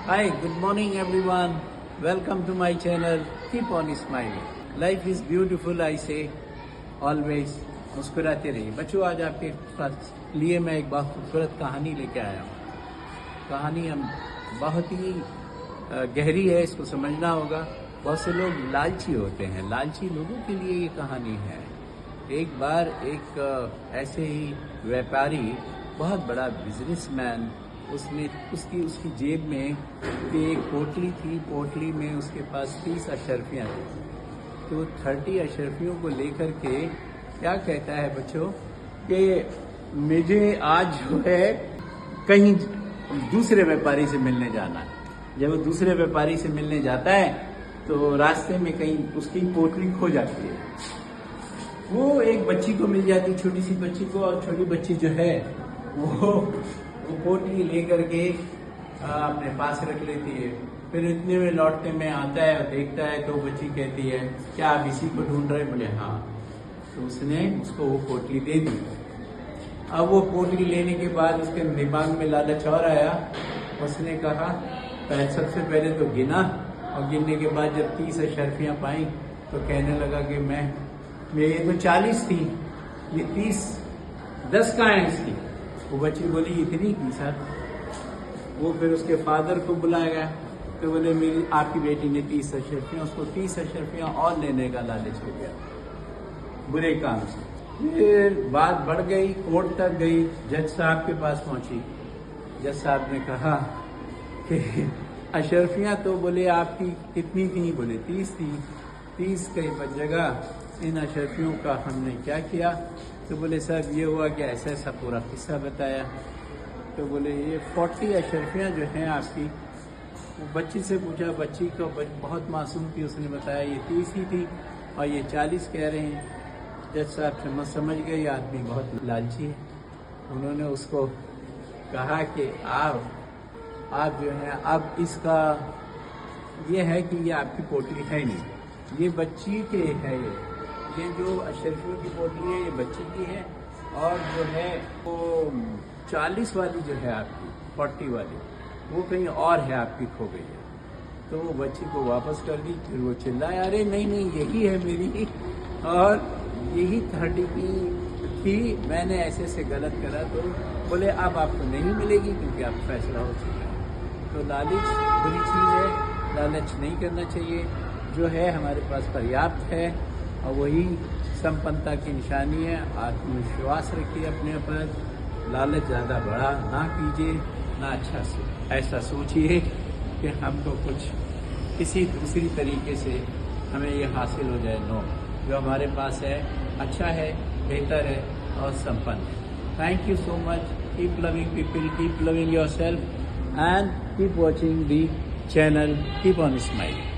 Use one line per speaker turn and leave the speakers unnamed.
Hi, good morning everyone. Welcome to my channel. Keep on smiling. Life is beautiful, I say. Always. मुस्कुराते रहिए बच्चों। आज आपके पास लिए मैं एक बहुत खूबसूरत कहानी लेके आया हूँ। कहानी हम बहुत ही गहरी है, इसको समझना होगा। बहुत से लोग लालची होते हैं, लालची लोगों के लिए ये कहानी है। एक बार एक ऐसे ही व्यापारी, बहुत बड़ा बिजनेसमैन, उसने उसकी जेब में एक पोटली थी। पोटली में उसके पास 30 अशर्फियाँ थी। तो 30 अशर्फियों को लेकर के क्या कहता है बच्चों कि मुझे आज जो है कहीं दूसरे व्यापारी से मिलने जाना है। जब वो दूसरे व्यापारी से मिलने जाता है तो रास्ते में कहीं उसकी पोटली खो जाती है। वो एक बच्ची को मिल जाती, छोटी सी बच्ची को, और छोटी बच्ची जो है वो पोटली लेकर के अपने पास रख लेती है। फिर इतने में लौटने में आता है और देखता है तो बच्ची कहती है, क्या आप इसी को ढूंढ रहे? बोले हाँ। तो उसने उसको वो पोटली दे दी। अब वो पोटली लेने के बाद उसके दिमाग में लालच और आया। उसने कहा, सबसे पहले तो गिना, और गिनने के बाद जब 30 अशर्फियाँ पाई तो कहने लगा कि ये तो 40 थी, ये 30, 10 कहाँ है इसकी? वो बच्ची बोली इतनी की सर। वो फिर उसके फादर को बुलाया गया तो बोले मेरी आपकी बेटी ने 30 अशर्फियाँ, उसको 30 अशर्फियाँ और लेने का लालच हो गया बुरे काम से। फिर बात बढ़ गई, कोर्ट तक गई, जज साहब के पास पहुंची। जज साहब ने कहा कि अशर्फियाँ तो बोले आपकी कितनी थी? बोले 30 थी। 30 के जगह इन अशर्फियों का हमने क्या किया? तो बोले साहब ये हुआ कि ऐसा ऐसा पूरा किस्सा बताया। तो बोले ये 40 अशर्फियाँ जो हैं आपकी। वो बच्ची से पूछा, बच्ची को बहुत मासूम थी, उसने बताया ये 30 ही थी और ये 40 कह रहे हैं। जज साहब समझ गए ये आदमी बहुत लालची है। उन्होंने उसको कहा कि आप जो है, अब इसका ये है कि ये आपकी पोटली है नहीं, ये बच्ची के है। ये जो अशर्फियों की पोटली है ये बच्ची की है, और जो है वो 40 वाली जो है आपकी, 40 वाली, वो कहीं और है, आपकी खो गई है। तो वो बच्ची को वापस कर दी। फिर वो चिल्लाया, अरे नहीं नहीं यही है मेरी, और यही 30 की थी, मैंने ऐसे से गलत करा। तो बोले अब आपको नहीं मिलेगी क्योंकि आप फैसला हो चुका है। तो लालच बुरी चीज़ है, लालच नहीं करना चाहिए। जो है हमारे पास पर्याप्त है और वही संपन्नता की निशानी है। आत्मविश्वास रखिए अपने ऊपर, लालच ज़्यादा बड़ा ना कीजिए, ना अच्छा ऐसा सोचिए कि हमको कुछ किसी दूसरी तरीके से हमें ये हासिल हो जाए। नो, जो हमारे पास है अच्छा है, बेहतर है और संपन्न है। Thank you so much. Keep loving people, keep loving your self, and keep watching the channel. Keep on smiling.